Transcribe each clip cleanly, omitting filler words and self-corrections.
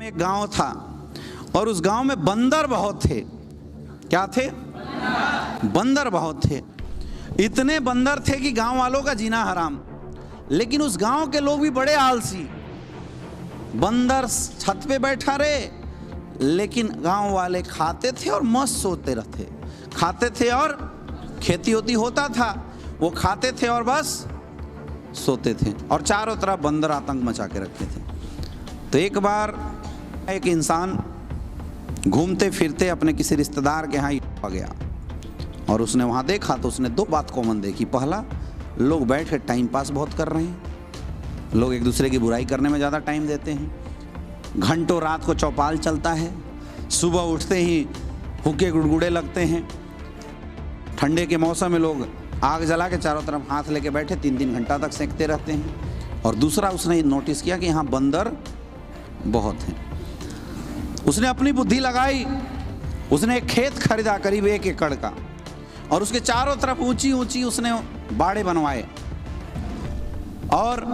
एक गांव था और उस गांव में बंदर बहुत थे। क्या थे? बंदर बहुत थे। इतने बंदर थे कि गांव वालों का जीना हराम। लेकिन उस गांव के लोग भी बड़े आलसी। बंदर छत पे बैठा रहे, लेकिन गांव वाले खाते थे और मस्त सोते रहते। खाते थे और खेती होती होता था, वो खाते थे और बस सोते थे, और चारों तरफ बंदर आतंक मचा के रखे थे। तो एक बार एक इंसान घूमते फिरते अपने किसी रिश्तेदार के यहाँ आ गया और उसने वहाँ देखा तो उसने दो बात कॉमन देखी। पहला, लोग बैठ कर टाइम पास बहुत कर रहे हैं, लोग एक दूसरे की बुराई करने में ज़्यादा टाइम देते हैं। घंटों रात को चौपाल चलता है, सुबह उठते ही हुक्के गुड़गुड़े लगते हैं। ठंडे के मौसम में लोग आग जला के चारों तरफ हाथ लेके बैठे 3-3 घंटा तक सेंकते रहते हैं। और दूसरा, उसने नोटिस किया कि यहाँ बंदर बहुत हैं। उसने अपनी बुद्धि लगाई, उसने एक खेत खरीदा करीब 1 एकड़ का, और उसके चारों तरफ ऊंची ऊंची उसने बाड़े बनवाए और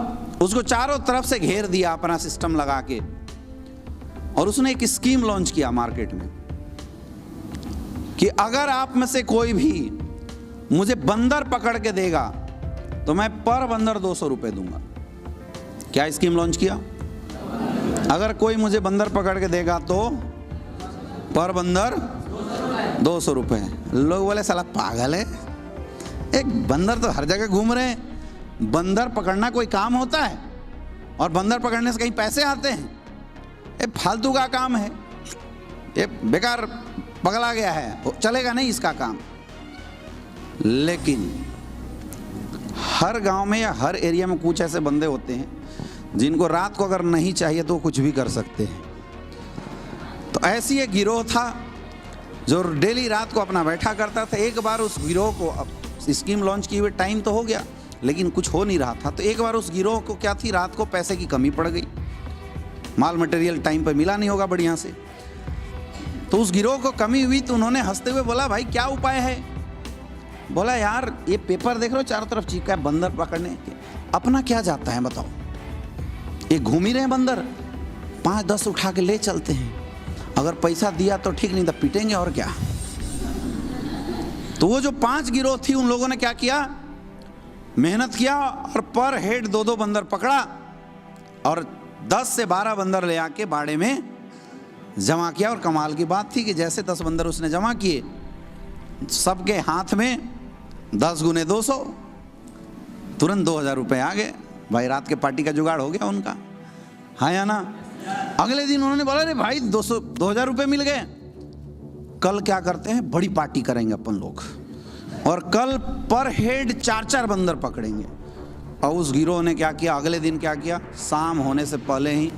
उसको चारों तरफ से घेर दिया अपना सिस्टम लगा के। और उसने एक स्कीम लॉन्च किया मार्केट में कि अगर आप में से कोई भी मुझे बंदर पकड़ के देगा तो मैं पर बंदर 200 रुपए दूंगा। क्या स्कीम लॉन्च किया? अगर कोई मुझे बंदर पकड़ के देगा तो पर बंदर 200 रुपए। लोग बोले साला पागल है, एक बंदर तो हर जगह घूम रहे हैं, बंदर पकड़ना कोई काम होता है? और बंदर पकड़ने से कहीं पैसे आते हैं? ये फालतू का काम है, ये बेकार पगला गया है, चलेगा नहीं इसका काम। लेकिन हर गांव में या हर एरिया में कुछ ऐसे बंदे होते हैं जिनको रात को अगर नहीं चाहिए तो कुछ भी कर सकते हैं। तो ऐसी एक गिरोह था जो डेली रात को अपना बैठा करता था। एक बार उस गिरोह को, अब स्कीम लॉन्च किए हुए टाइम तो हो गया लेकिन कुछ हो नहीं रहा था, तो एक बार उस गिरोह को क्या थी, रात को पैसे की कमी पड़ गई, माल मटेरियल टाइम पर मिला नहीं होगा बढ़िया से। तो उस गिरोह को कमी हुई तो उन्होंने हंसते हुए बोला, भाई क्या उपाय है? बोला, यार ये पेपर देख रहे हो चारों तरफ चिपका है बंदर पकड़ने के, अपना क्या जाता है बताओ? ये घूम ही रहे हैं बंदर, 5-10 उठा के ले चलते हैं, अगर पैसा दिया तो ठीक, नहीं तो पीटेंगे और क्या। तो वो जो 5 गिरोह थी उन लोगों ने क्या किया, मेहनत किया और पर हेड 2-2 बंदर पकड़ा और 10 से 12 बंदर ले आके बाड़े में जमा किया। और कमाल की बात थी कि जैसे 10 बंदर उसने जमा किए, सबके हाथ में 10 गुने 200, तुरंत 2000 रुपये आ गए। भाई रात के पार्टी का जुगाड़ हो गया उनका, हाँ या ना? अगले दिन उन्होंने बोला, अरे भाई 2000 रुपये मिल गए, कल क्या करते हैं, बड़ी पार्टी करेंगे अपन लोग, और कल पर हेड 4-4 बंदर पकड़ेंगे। और उस गिरोह ने क्या किया, अगले दिन क्या किया, शाम होने से पहले ही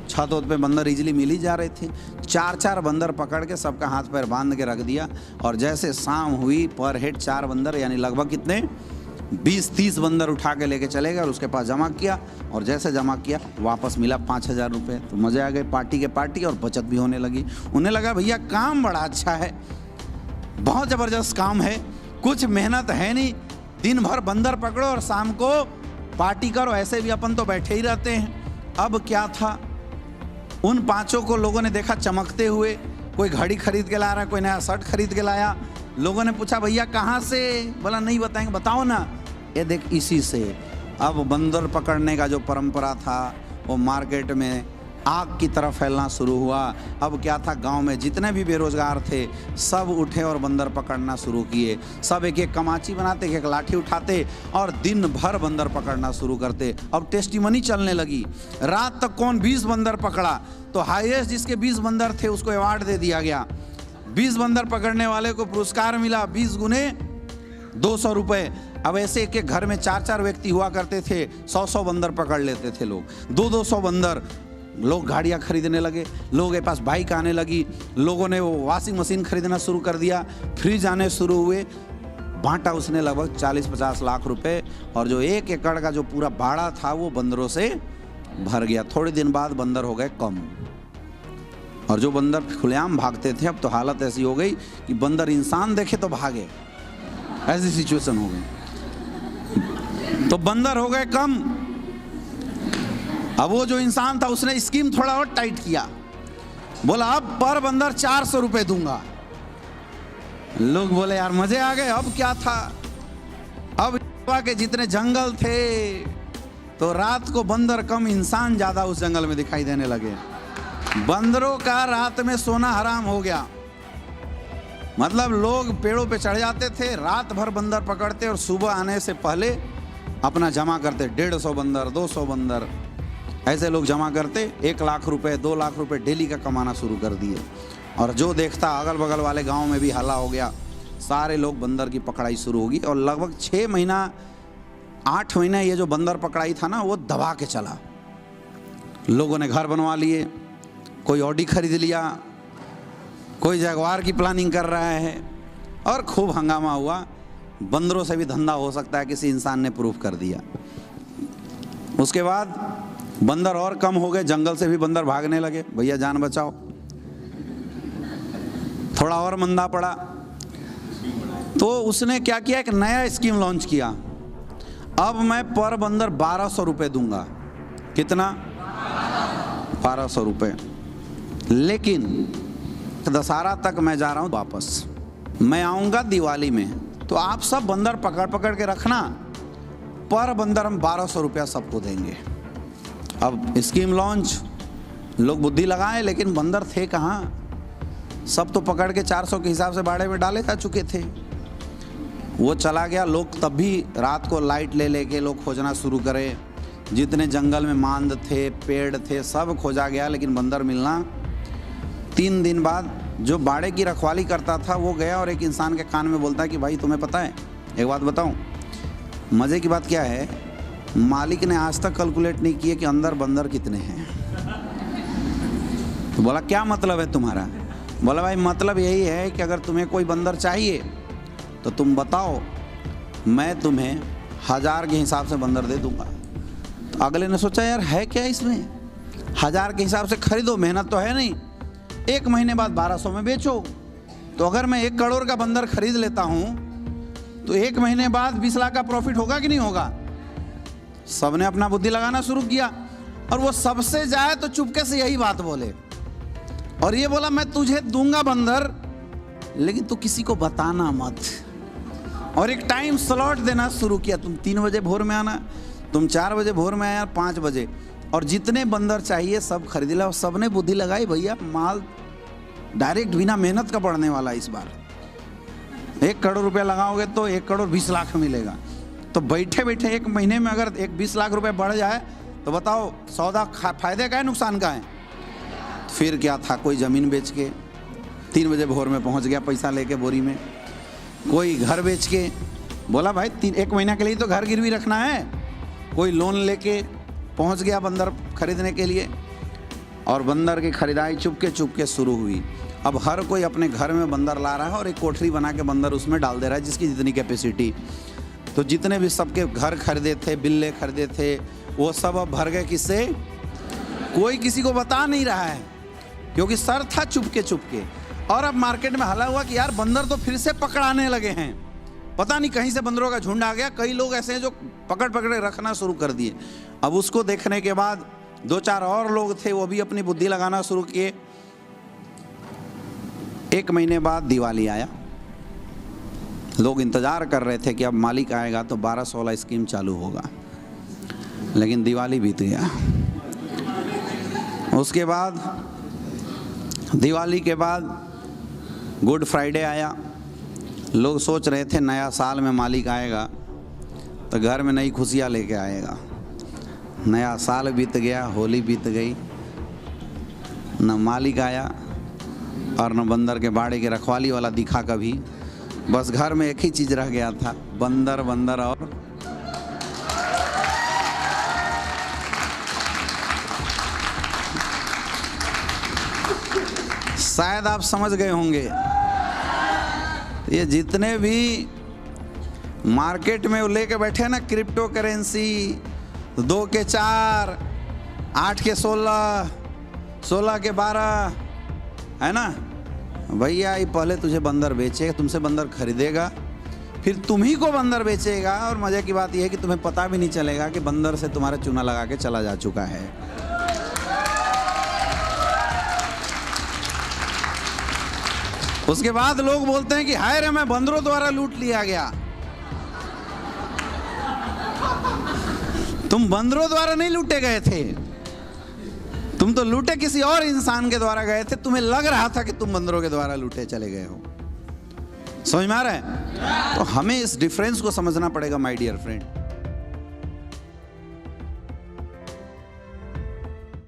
छत पे बंदर इजीली मिल ही जा रहे थे, 4-4 बंदर पकड़ के सबका हाथ पैर बांध के रख दिया। और जैसे शाम हुई, पर हेड 4 बंदर, यानी लगभग कितने, 20-30 बंदर उठा के लेके चले गए और उसके पास जमा किया। और जैसे जमा किया वापस मिला 5000 रुपये। तो मजे आ गए, पार्टी के पार्टी, और बचत भी होने लगी। उन्हें लगा भैया काम बड़ा अच्छा है, बहुत ज़बरदस्त काम है, कुछ मेहनत है नहीं, दिन भर बंदर पकड़ो और शाम को पार्टी करो, ऐसे भी अपन तो बैठे ही रहते हैं। अब क्या था, उन 5 को लोगों ने देखा चमकते हुए, कोई घड़ी खरीद के ला रहा है, कोई नया शर्ट खरीद के लाया। लोगों ने पूछा, भैया कहाँ से? बोला नहीं बताएंगे, बताओ ना। ये देख, इसी से। अब बंदर पकड़ने का जो परंपरा था वो मार्केट में आग की तरह फैलना शुरू हुआ। अब क्या था, गांव में जितने भी बेरोजगार थे सब उठे और बंदर पकड़ना शुरू किए। सब एक एक कमाची बनाते, एक लाठी उठाते और दिन भर बंदर पकड़ना शुरू करते। अब टेस्टिमनी चलने लगी, रात तक कौन 20 बंदर पकड़ा, तो हाईएस्ट जिसके 20 बंदर थे उसको अवार्ड दे दिया गया। 20 बंदर पकड़ने वाले को पुरस्कार मिला 20 गुने 200 रुपये। अब ऐसे एक एक घर में 4-4 व्यक्ति हुआ करते थे, 100-100 बंदर पकड़ लेते थे लोग, 200-200 बंदर। लोग गाड़ियाँ खरीदने लगे, लोगों के पास बाइक आने लगी, लोगों ने वो वॉशिंग मशीन खरीदना शुरू कर दिया, फ्रिज आने शुरू हुए। बांटा उसने लगभग 40-50 लाख रुपए, और जो 1 एकड़ का जो पूरा बाड़ा था वो बंदरों से भर गया। थोड़े दिन बाद बंदर हो गए कम, और जो बंदर खुलेआम भागते थे अब तो हालत ऐसी हो गई कि बंदर इंसान देखे तो भागे, ऐसी सिचुएशन हो गई। तो बंदर हो गए कम। अब वो जो इंसान था उसने स्कीम थोड़ा और टाइट किया बोला अब पर बंदर 400 रुपए दूंगा। लोग बोले यार मजे आ गए, अब क्या था। अब के जितने जंगल थे तो रात को बंदर कम इंसान ज्यादा उस जंगल में दिखाई देने लगे। बंदरों का रात में सोना हराम हो गया। मतलब लोग पेड़ों पे चढ़ जाते थे, रात भर बंदर पकड़ते और सुबह आने से पहले अपना जमा करते। 150 बंदर, 200 बंदर, ऐसे लोग जमा करते। 1 लाख रुपए, 2 लाख रुपए डेली का कमाना शुरू कर दिए। और जो देखता अगल बगल वाले गांव में भी हल्ला हो गया, सारे लोग बंदर की पकड़ाई शुरू होगी। और लगभग 6 महीना 8 महीना ये जो बंदर पकड़ाई था ना, वो दबा के चला। लोगों ने घर बनवा लिए, कोई ऑडी खरीद लिया, कोई जगवार की प्लानिंग कर रहा है, और खूब हंगामा हुआ। बंदरों से भी धंधा हो सकता है, किसी इंसान ने प्रूफ कर दिया। उसके बाद बंदर और कम हो गए, जंगल से भी बंदर भागने लगे, भैया जान बचाओ। थोड़ा और मंदा पड़ा तो उसने क्या किया, एक नया स्कीम लॉन्च किया। अब मैं पर बंदर 1200 रुपए दूंगा। कितना? 1200 रुपए। लेकिन दशहरा तक मैं जा रहा हूं वापस, मैं आऊंगा दिवाली में, तो आप सब बंदर पकड़ पकड़ के रखना, पर बंदर हम 1200 रुपया सबको देंगे। अब स्कीम लॉन्च, लोग बुद्धि लगाए, लेकिन बंदर थे कहाँ। सब तो पकड़ के 400 के हिसाब से बाड़े में डाले जा चुके थे। वो चला गया। लोग तब भी रात को लाइट ले लेके लोग खोजना शुरू करे। जितने जंगल में मांद थे, पेड़ थे, सब खोजा गया, लेकिन बंदर मिलना। 3 दिन बाद जो बाड़े की रखवाली करता था वो गया और एक इंसान के कान में बोलता है कि भाई तुम्हें पता है, एक बात बताऊं, मज़े की बात क्या है, मालिक ने आज तक कैलकुलेट नहीं किए कि अंदर बंदर कितने हैं। तो बोला क्या मतलब है तुम्हारा? बोला भाई मतलब यही है कि अगर तुम्हें कोई बंदर चाहिए तो तुम बताओ, मैं तुम्हें 1000 के हिसाब से बंदर दे दूंगा। तो अगले ने सोचा यार है क्या इसमें, 1000 के हिसाब से खरीदो, मेहनत तो है नहीं, 1 महीने बाद 1200 में बेचो। तो अगर मैं 1 करोड़ का बंदर खरीद लेता हूं तो 1 महीने बाद 20 लाख का प्रॉफिट होगा कि नहीं होगा। सबने अपना बुद्धि लगाना शुरू किया, और वो सबसे जाए तो चुपके से यही बात बोले, और ये बोला मैं तुझे दूंगा बंदर, लेकिन तू किसी को बताना मत। और एक टाइम स्लॉट देना शुरू किया, तुम 3 बजे भोर में आना, तुम 4 बजे भोर में आया, 5 बजे, और जितने बंदर चाहिए सब खरीद लिया। और सबने बुद्धि लगाई, भैया माल डायरेक्ट बिना मेहनत का बढ़ने वाला इस बार। 1 करोड़ रुपया लगाओगे तो 1 करोड़ 20 लाख मिलेगा। तो बैठे बैठे 1 महीने में अगर 20 लाख रुपए बढ़ जाए तो बताओ सौदा फायदे का है नुकसान का है। फिर क्या था, कोई ज़मीन बेच के 3 बजे भोर में पहुंच गया पैसा लेके बोरी में, कोई घर बेच के, बोला भाई 1 महीना के लिए तो घर गिरवी रखना है, कोई लोन लेके पहुंच गया बंदर खरीदने के लिए। और बंदर की खरीदारी चुपके चुपके शुरू हुई। अब हर कोई अपने घर में बंदर ला रहा है और एक कोठरी बना के बंदर उसमें डाल दे रहा है, जिसकी जितनी कैपेसिटी। तो जितने भी सबके घर खरीदे थे, बिल्ले खरीदे थे, वो सब अब भर गए। किससे? कोई किसी को बता नहीं रहा है, क्योंकि सर था चुपके चुपके। और अब मार्केट में हल्ला हुआ कि यार बंदर तो फिर से पकड़ाने लगे हैं, पता नहीं कहीं से बंदरों का झुंड आ गया। कई लोग ऐसे हैं जो पकड़ पकड़ रखना शुरू कर दिए। अब उसको देखने के बाद 2-4 और लोग थे, वो भी अपनी बुद्धि लगाना शुरू किए। 1 महीने बाद दिवाली आया। लोग इंतजार कर रहे थे कि अब मालिक आएगा तो 1200 स्कीम चालू होगा, लेकिन दिवाली बीत गया। उसके बाद दिवाली के बाद गुड फ्राइडे आया। लोग सोच रहे थे नया साल में मालिक आएगा तो घर में नई खुशियाँ लेके आएगा। नया साल बीत गया, होली बीत गई, न मालिक आया और न बंदर के बाड़े के रखवाली वाला दिखा कभी। बस घर में एक ही चीज़ रह गया था, बंदर बंदर। और शायद आप समझ गए होंगे, ये जितने भी मार्केट में लेके बैठे ना क्रिप्टो करेंसी, 2 के 4, 8 के 16, 16 के 12, है ना भैया, ये पहले तुझे बंदर बेचेगा, तुमसे बंदर खरीदेगा, फिर तुम्ही को बंदर बेचेगा। और मज़े की बात यह है कि तुम्हें पता भी नहीं चलेगा कि बंदर से तुम्हारा चूना लगा के चला जा चुका है। उसके बाद लोग बोलते हैं कि हाय रे मैं बंदरों द्वारा लूट लिया गया। तुम बंदरों द्वारा नहीं लूटे गए थे, तुम तो लूटे किसी और इंसान के द्वारा गए थे। तुम्हें लग रहा था कि तुम बंदरों के द्वारा लूटे चले गए हो। समझ में आ रहा है? तो हमें इस डिफरेंस को समझना पड़ेगा माय डियर फ्रेंड।